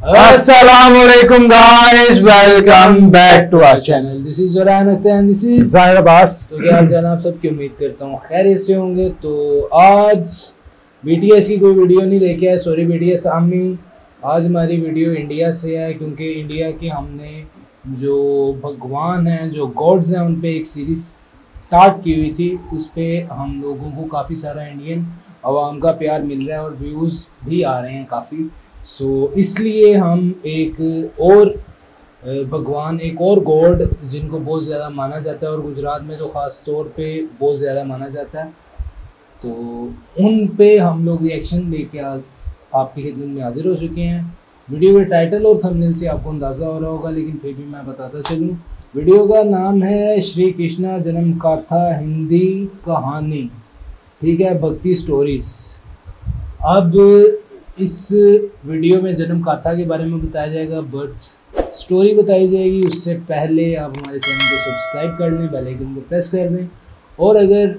Assalamualaikum guys, welcome back to our channel. This is Zoran Akhtar and this is Zahir Abbas. तो क्या जान आप सबकी उम्मीद करता हूँ खैरियत से होंगे। तो आज BTS की कोई वीडियो नहीं लेके आए, सॉरी BTS आर्मी। आज हमारी वीडियो इंडिया से है क्योंकि इंडिया के हमने जो भगवान हैं, जो गॉड्स हैं, उन पे एक सीरीज स्टार्ट की हुई थी। उस पर हम लोगों को काफ़ी सारा इंडियन आवाम का प्यार मिल रहा है और व्यूज़ भी आ रहे हैं काफ़ी। सो इसलिए हम एक और भगवान, एक और गॉड जिनको बहुत ज़्यादा माना जाता है और गुजरात में तो ख़ास तौर पे बहुत ज़्यादा माना जाता है, तो उन पे हम लोग रिएक्शन लेके आपकी खिदमत में हाजिर हो चुके हैं। वीडियो के टाइटल और थंबनेल से आपको अंदाज़ा हो रहा होगा, लेकिन फिर भी मैं बताता चलूँ। वीडियो का नाम है श्री कृष्णा जन्म गाथा हिंदी कहानी, ठीक है, भक्ति स्टोरीज़। अब इस वीडियो में जन्म गाथा के बारे में बताया जाएगा, बर्थ स्टोरी बताई जाएगी। उससे पहले आप हमारे चैनल को सब्सक्राइब कर लें, बेल आइकन को प्रेस कर दें, और अगर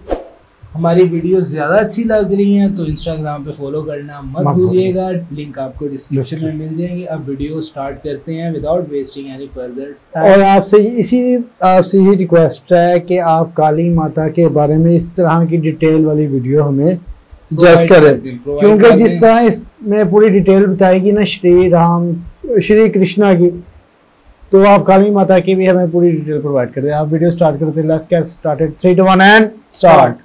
हमारी वीडियो ज़्यादा अच्छी लग रही हैं तो इंस्टाग्राम पे फॉलो करना मत भूलिएगा, लिंक आपको डिस्क्रिप्शन में मिल जाएंगे। अब वीडियो स्टार्ट करते हैं without wasting any further time. और आपसे ही रिक्वेस्ट है कि आप काली माता के बारे में इस तरह की डिटेल वाली वीडियो हमें सजेस्ट करें, क्योंकि जिस तरह इसमें पूरी डिटेल बताएगी ना श्री कृष्णा की, तो आप काली माता की भी हमें पूरी डिटेल प्रोवाइड कर दें। आप वीडियो स्टार्ट करते हैं। Let's get started. 3 2 1 and start.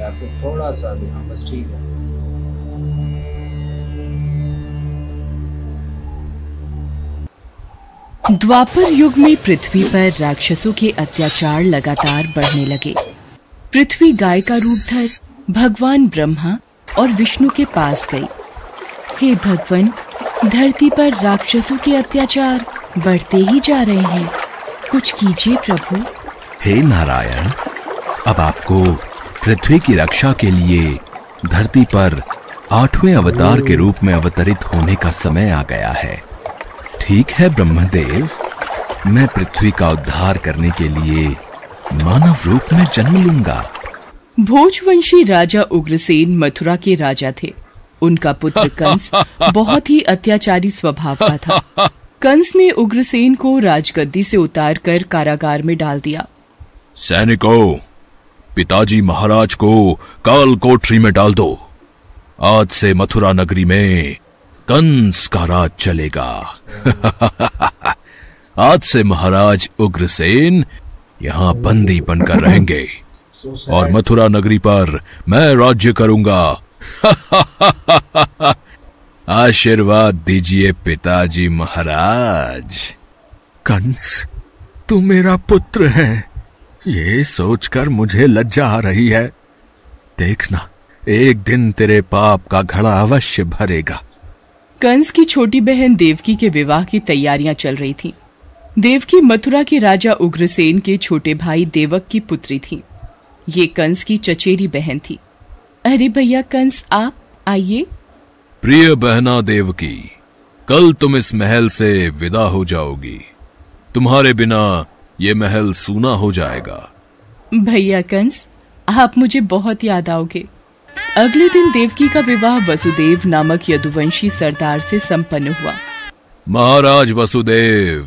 आपको थोड़ा सा भी, हाँ बस ठीक है। द्वापर युग में पृथ्वी पर राक्षसों के अत्याचार लगातार बढ़ने लगे। पृथ्वी गाय का रूप धर भगवान ब्रह्मा और विष्णु के पास गई। हे भगवान, धरती पर राक्षसों के अत्याचार बढ़ते ही जा रहे हैं, कुछ कीजिए प्रभु। हे नारायण, अब आपको पृथ्वी की रक्षा के लिए धरती पर 8वें अवतार के रूप में अवतरित होने का समय आ गया है। ठीक है ब्रह्मदेव, मैं पृथ्वी का उद्धार करने के लिए मानव रूप में जन्म लूंगा। भोजवंशी राजा उग्रसेन मथुरा के राजा थे। उनका पुत्र कंस बहुत ही अत्याचारी स्वभाव का था। कंस ने उग्रसेन को राजगद्दी से उतारकर कारागार में डाल दिया। सैनिकों, पिताजी महाराज को काल कोठरी में डाल दो। आज से मथुरा नगरी में कंस का राज चलेगा। आज से महाराज उग्रसेन यहाँ बंदी बनकर रहेंगे और मथुरा नगरी पर मैं राज्य करूंगा। आशीर्वाद दीजिए पिताजी महाराज। कंस, तू मेरा पुत्र है, ये सोचकर मुझे लज्जा आ रही है। देखना, एक दिन तेरे पाप का घड़ा अवश्य भरेगा। कंस की छोटी बहन देवकी के विवाह की तैयारियां चल रही थीं। देवकी मथुरा के राजा उग्रसेन के छोटे भाई देवक की पुत्री थी। ये कंस की चचेरी बहन थी। अरे भैया कंस, आप आइए। प्रिय बहना देवकी, कल तुम इस महल से विदा हो जाओगी। तुम्हारे बिना ये महल सूना हो जाएगा। भैया कंस, आप मुझे बहुत याद आओगे। अगले दिन देवकी का विवाह वसुदेव नामक यदुवंशी सरदार से संपन्न हुआ। महाराज वसुदेव,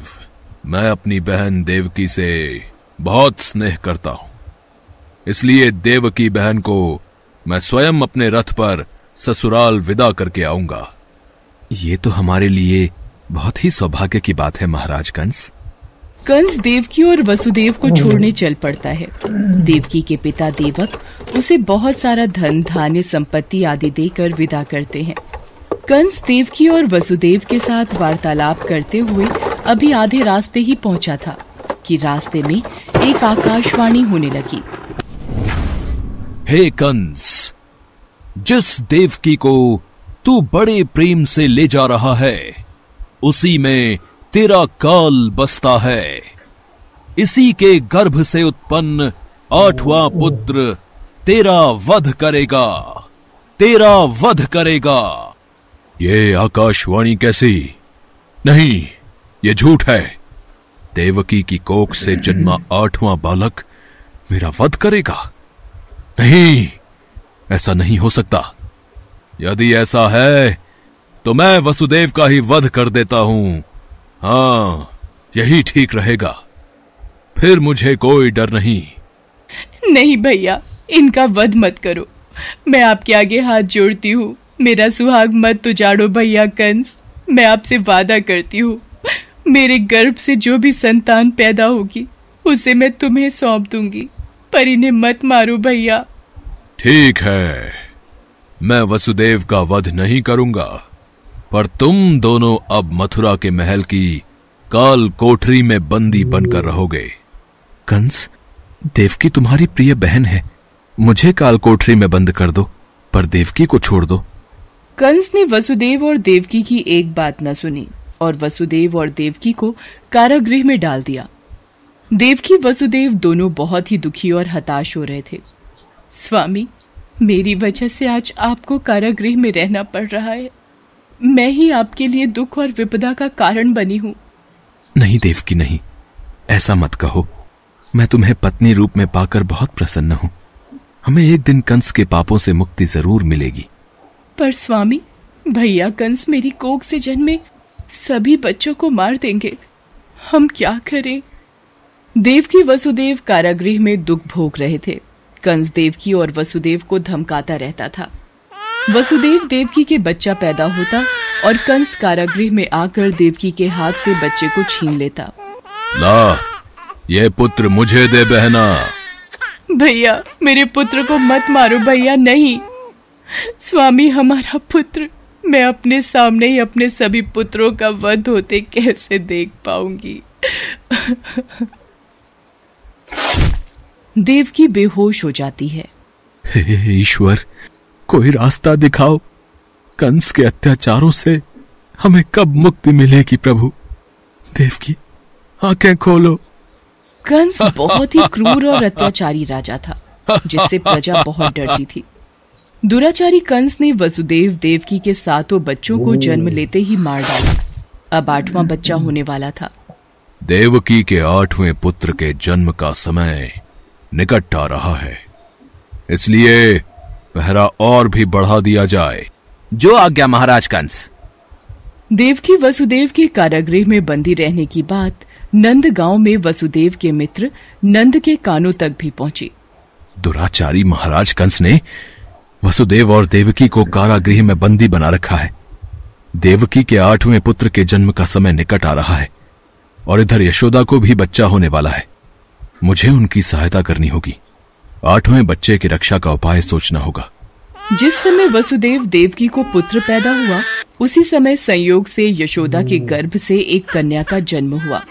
मैं अपनी बहन देवकी से बहुत स्नेह करता हूँ, इसलिए देवकी बहन को मैं स्वयं अपने रथ पर ससुराल विदा करके आऊंगा। ये तो हमारे लिए बहुत ही सौभाग्य की बात है महाराज कंस। कंस देवकी और वसुदेव को छोड़ने चल पड़ता है। देवकी के पिता देवक उसे बहुत सारा धन, धान्य, संपत्ति आदि देकर विदा करते हैं। कंस देवकी और वसुदेव के साथ वार्तालाप करते हुए अभी आधे रास्ते ही पहुंचा था कि रास्ते में एक आकाशवाणी होने लगी। हे कंस, जिस देवकी को तू बड़े प्रेम से ले जा रहा है, उसी में तेरा काल बसता है। इसी के गर्भ से उत्पन्न 8वां पुत्र तेरा वध करेगा। तेरा वध करेगा। ये आकाशवाणी कैसी? नहीं, ये झूठ है। देवकी की कोख से जन्मा 8वां बालक मेरा वध करेगा? नहीं, ऐसा नहीं हो सकता। यदि ऐसा है तो मैं वसुदेव का ही वध कर देता हूं। हाँ, यही ठीक रहेगा। फिर मुझे कोई डर नहीं। नहीं भैया, इनका वध मत करो। मैं आपके आगे हाथ जोड़ती हूँ। मेरा सुहाग मत उजाड़ो भैया कंस। मैं आपसे वादा करती हूँ, मेरे गर्भ से जो भी संतान पैदा होगी उसे मैं तुम्हें सौंप दूंगी, पर इन्हें मत मारो भैया। ठीक है, मैं वसुदेव का वध नहीं करूंगा, पर तुम दोनों अब मथुरा के महल की काल कोठरी में बंदी बनकर रहोगे। कंस, देवकी तुम्हारी प्रिय बहन है, मुझे काल कोठरी में बंद कर दो, पर देवकी को छोड़ दो। कंस ने वसुदेव और देवकी की एक बात न सुनी और वसुदेव और देवकी को कारागृह में डाल दिया। देवकी वसुदेव दोनों बहुत ही दुखी और हताश हो रहे थे। स्वामी, मेरी वजह से आज आपको कारागृह में रहना पड़ रहा है। मैं ही आपके लिए दुख और विपदा का कारण बनी हूँ। नहीं देवकी, नहीं, ऐसा मत कहो। मैं तुम्हें पत्नी रूप में पाकर बहुत प्रसन्न हूँ। हमें एक दिन कंस के पापों से मुक्ति जरूर मिलेगी। पर स्वामी, भैया कंस मेरी कोख से जन्मे सभी बच्चों को मार देंगे। हम क्या करें? देवकी वसुदेव कारागृह में दुख भोग रहे थे। कंस देवकी और वसुदेव को धमकाता रहता था। वसुदेव देवकी के बच्चा पैदा होता और कंस कारागृह में आकर देवकी के हाथ से बच्चे को छीन लेता। ला, ये पुत्र मुझे दे बहना। भैया, मेरे पुत्र को मत मारो भैया। नहीं स्वामी, हमारा पुत्र, मैं अपने सामने ही अपने सभी पुत्रों का वध होते कैसे देख पाऊंगी? देवकी बेहोश हो जाती है। हे ईश्वर, कोई रास्ता दिखाओ। कंस के अत्याचारों से हमें कब मुक्ति मिलेगी प्रभु? देवकी, आंखें खोलो। कंस बहुत ही क्रूर और अत्याचारी राजा था, जिससे प्रजा बहुत डरती थी। दुराचारी कंस ने वसुदेव देवकी के 7 बच्चों को जन्म लेते ही मार डाला। अब 8वां बच्चा होने वाला था। देवकी के 8वें पुत्र के जन्म का समय निकट आ रहा है, इसलिए पहरा और भी बढ़ा दिया जाए। जो आज्ञा महाराज कंस। देवकी वसुदेव के कारागृह में बंदी रहने की बात नंद गांव में वसुदेव के मित्र नंद के कानों तक भी पहुंची। दुराचारी महाराज कंस ने वसुदेव और देवकी को कारागृह में बंदी बना रखा है। देवकी के 8वें पुत्र के जन्म का समय निकट आ रहा है और इधर यशोदा को भी बच्चा होने वाला है। मुझे उनकी सहायता करनी होगी। 8वें बच्चे की रक्षा का उपाय सोचना होगा। जिस समय वसुदेव देवकी को पुत्र पैदा हुआ, उसी समय संयोग से यशोदा के गर्भ से एक कन्या का जन्म हुआ,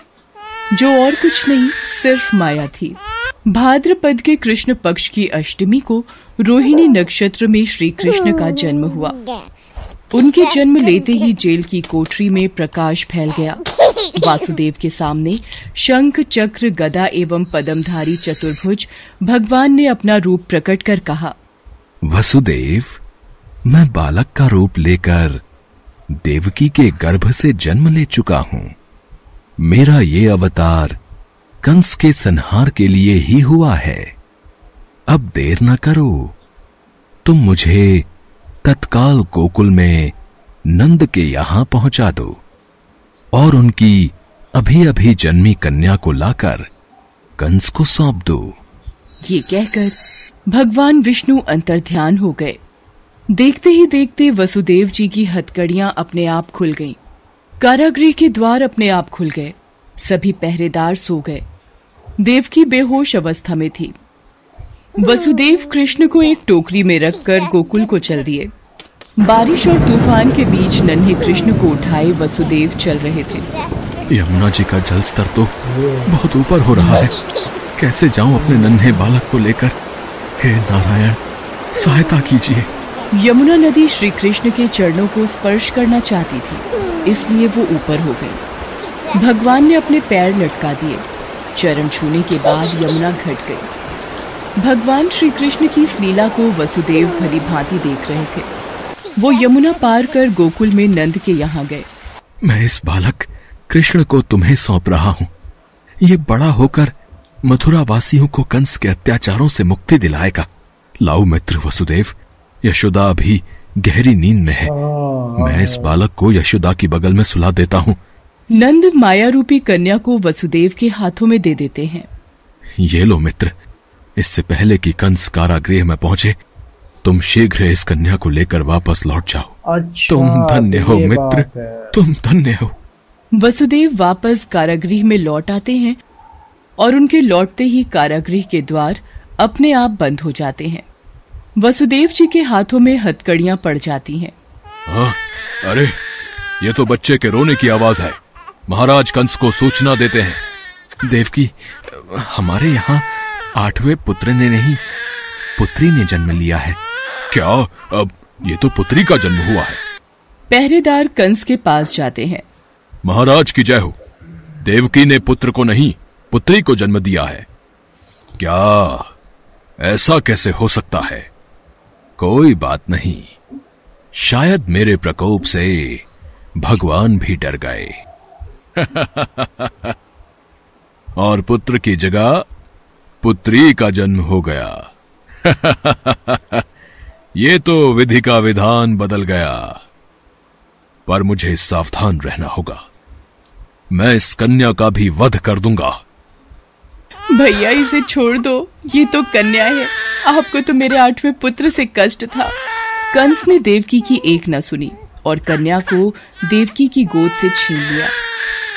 जो और कुछ नहीं, सिर्फ माया थी। भाद्रपद के कृष्ण पक्ष की अष्टमी को रोहिणी नक्षत्र में श्री कृष्ण का जन्म हुआ। उनके जन्म लेते ही जेल की कोठरी में प्रकाश फैल गया। वासुदेव के सामने शंख चक्र गदा एवं पद्मधारी चतुर्भुज भगवान ने अपना रूप प्रकट कर कहा, वसुदेव, मैं बालक का रूप लेकर देवकी के गर्भ से जन्म ले चुका हूं। मेरा ये अवतार कंस के संहार के लिए ही हुआ है। अब देर न करो, तुम मुझे तत्काल गोकुल में नंद के यहां पहुंचा दो और उनकी अभी अभी जन्मी कन्या को लाकर कंस को सौंप दो। ये कहकर भगवान विष्णु अंतर्ध्यान हो गए। देखते ही देखते वसुदेव जी की हथकड़ियां अपने आप खुल गईं। कारागृह के द्वार अपने आप खुल गए। सभी पहरेदार सो गए। देवकी बेहोश अवस्था में थी। वसुदेव कृष्ण को एक टोकरी में रखकर गोकुल को चल दिए। बारिश और तूफान के बीच नन्हे कृष्ण को उठाए वसुदेव चल रहे थे। यमुना जी का जल स्तर तो बहुत ऊपर हो रहा है। कैसे जाऊं अपने नन्हे बालक को लेकर? हे नारायण, सहायता कीजिए। यमुना नदी श्री कृष्ण के चरणों को स्पर्श करना चाहती थी, इसलिए वो ऊपर हो गई। भगवान ने अपने पैर लटका दिए। चरण छूने के बाद यमुना घट गई। भगवान श्री कृष्ण की इस लीला को वसुदेव भली भांति देख रहे थे। वो यमुना पार कर गोकुल में नंद के यहाँ गए। मैं इस बालक कृष्ण को तुम्हें सौंप रहा हूँ। ये बड़ा होकर मथुरा वासियों को कंस के अत्याचारों से मुक्ति दिलाएगा। लाओ मित्र वसुदेव, यशोदा अभी गहरी नींद में है। मैं इस बालक को यशोदा की बगल में सुला देता हूँ। नंद माया रूपी कन्या को वसुदेव के हाथों में दे देते हैं। ये लो मित्र, इससे पहले कि कंस कारागृह में पहुंचे, तुम शीघ्र इस कन्या को लेकर वापस लौट जाओ। अच्छा, तुम धन्य हो मित्र, तुम धन्य हो। वसुदेव वापस कारागृह में लौट आते हैं और उनके लौटते ही कारागृह के द्वार अपने आप बंद हो जाते हैं। वसुदेव जी के हाथों में हथकड़ियां पड़ जाती हैं। हाँ, अरे ये तो बच्चे के रोने की आवाज है। महाराज कंस को सूचना देते हैं। देवकी, हमारे यहाँ 8वें पुत्र ने नहीं, पुत्री ने जन्म लिया है। क्या? अब ये तो पुत्री का जन्म हुआ है। पहरेदार कंस के पास जाते हैं। महाराज की जय हो। देवकी ने पुत्र को नहीं, पुत्री को जन्म दिया है। क्या? ऐसा कैसे हो सकता है? कोई बात नहीं, शायद मेरे प्रकोप से भगवान भी डर गए और पुत्र की जगह पुत्री का जन्म हो गया। ये तो विधि का विधान बदल गया, पर मुझे सावधान रहना होगा। मैं इस कन्या का भी वध कर दूंगा। भैया इसे छोड़ दो, ये तो कन्या है। आपको तो मेरे 8वें पुत्र से कष्ट था। कंस ने देवकी की एक न सुनी और कन्या को देवकी की गोद से छीन लिया।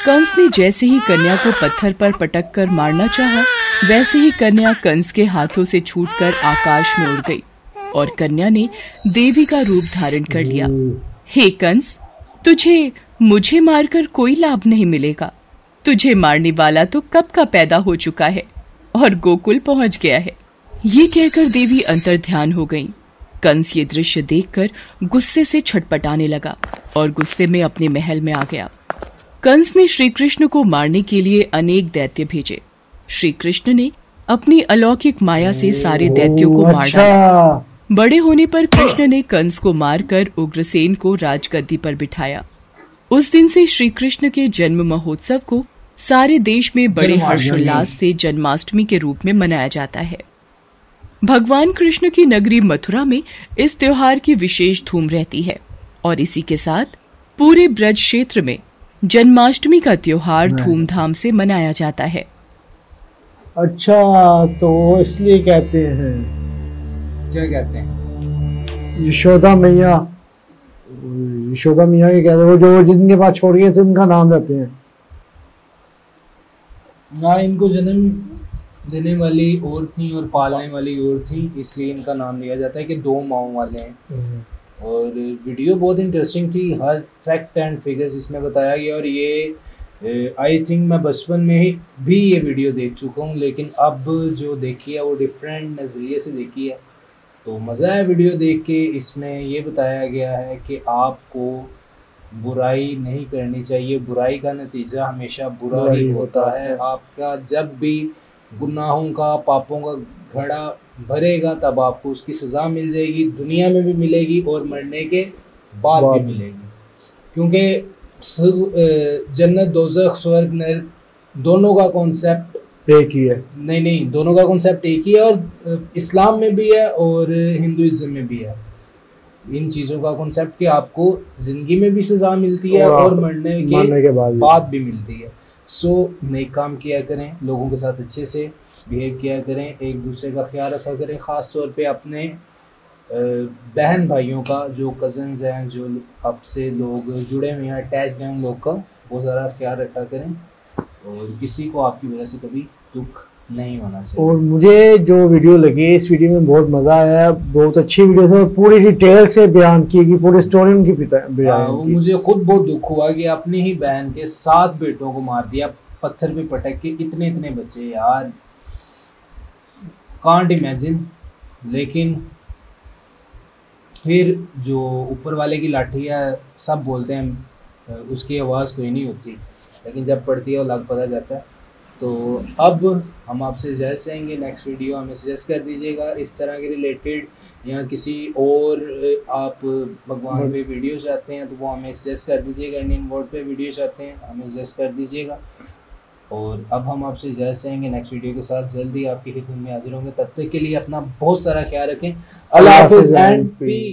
कंस ने जैसे ही कन्या को पत्थर पर पटक कर मारना चाहा, वैसे ही कन्या कंस के हाथों से छूटकर आकाश में उड़ गई और कन्या ने देवी का रूप धारण कर लिया। हे कंस, तुझे मुझे मारकर कोई लाभ नहीं मिलेगा। तुझे मारने वाला तो कब का पैदा हो चुका है और गोकुल पहुंच गया है। ये कहकर देवी अंतर्ध्यान हो गईं। कंस ये दृश्य देखकर गुस्से से छटपटाने लगा और गुस्से में अपने महल में आ गया। कंस ने श्री कृष्ण को मारने के लिए अनेक दैत्य भेजे। श्री कृष्ण ने अपनी अलौकिक माया से सारे दैत्यों को मार डाला। बड़े होने पर कृष्ण ने कंस को मारकर उग्रसेन को राजगद्दी पर बिठाया। उस दिन से श्री कृष्ण के जन्म महोत्सव को सारे देश में बड़े हर्षोल्लास से जन्माष्टमी के रूप में मनाया जाता है। भगवान कृष्ण की नगरी मथुरा में इस त्योहार की विशेष धूम रहती है और इसी के साथ पूरे ब्रज क्षेत्र में जन्माष्टमी का त्योहार धूमधाम से मनाया जाता है। अच्छा, तो इसलिए कहते हैं, क्या कहते हैं? यशोदा मैया के कहते हैं, जो जिनके पास छोड़ गए थे उनका नाम रहते हैं। हाँ, इनको जन्म देने वाली और थी और पालने वाली और थी, इसलिए इनका नाम लिया जाता है कि 2 माओं वाले हैं। और वीडियो बहुत इंटरेस्टिंग थी, हर फैक्ट एंड फिगर्स इसमें बताया गया। और ये आई थिंक मैं बचपन में ही भी ये वीडियो देख चुका हूँ, लेकिन अब जो देखी है वो डिफरेंट नज़रिए से देखी है, तो मज़ा आया वीडियो देख के। इसमें ये बताया गया है कि आपको बुराई नहीं करनी चाहिए, बुराई का नतीजा हमेशा बुरा ही होता है। आपका जब भी गुनाहों का, पापों का घड़ा भरेगा, तब आपको उसकी सज़ा मिल जाएगी, दुनिया में भी मिलेगी और मरने के बाद भी मिलेगी। क्योंकि जन्नत, दोज़ख, स्वर्ग, नरक दोनों का कॉन्सेप्ट एक ही है। नहीं, दोनों का कॉन्सेप्ट एक ही है, और इस्लाम में भी है और हिंदुइज्म में भी है। इन चीज़ों का कॉन्सेप्ट कि आपको ज़िंदगी में भी सज़ा मिलती है और मरने के बाद भी मिलती है। सो नेक काम किया करें, लोगों के साथ अच्छे से बिहेव किया करें, एक दूसरे का ख्याल रखा करें, ख़ास तौर पे अपने बहन भाइयों का, जो कज़न्स हैं, जो आपसे लोग जुड़े हुए हैं, अटैच हैं, उन लोग का बहुत ज़्यादा ख्याल रखा करें और किसी को आपकी वजह से कभी दुख नहीं होना चाहिए। और मुझे जो वीडियो लगी, इस वीडियो में बहुत मज़ा आया, बहुत अच्छी वीडियो है, पूरी डिटेल से बयान की गई, पूरी स्टोरी उनकी बयान की। मुझे खुद बहुत दुख हुआ कि अपनी ही बहन के 7 बेटों को मार दिया पत्थर पे पटक के। इतने बच्चे यार, कांट इमेजिन। लेकिन फिर जो ऊपर वाले की लाठी है, सब बोलते हैं उसकी आवाज़ कोई नहीं होती, लेकिन जब पड़ती है वो लग पता जाता है। तो अब हम आपसे सजेस्ट करेंगे नेक्स्ट वीडियो हमें सजेस्ट कर दीजिएगा इस तरह के रिलेटेड, या किसी और आप भगवान पे वीडियो चाहते हैं तो वो हमें सजेस्ट कर दीजिएगा, इंडियन गॉड पे वीडियो चाहते हैं हमें सजेस्ट कर दीजिएगा। और अब हम आपसे सजेस्ट करेंगे नेक्स्ट वीडियो के साथ, जल्दी आपकी खिदमत में हाजिर होंगे। तब तक के लिए अपना बहुत सारा ख्याल रखें। अल्लाह हाफ़िज़ एंड पीस।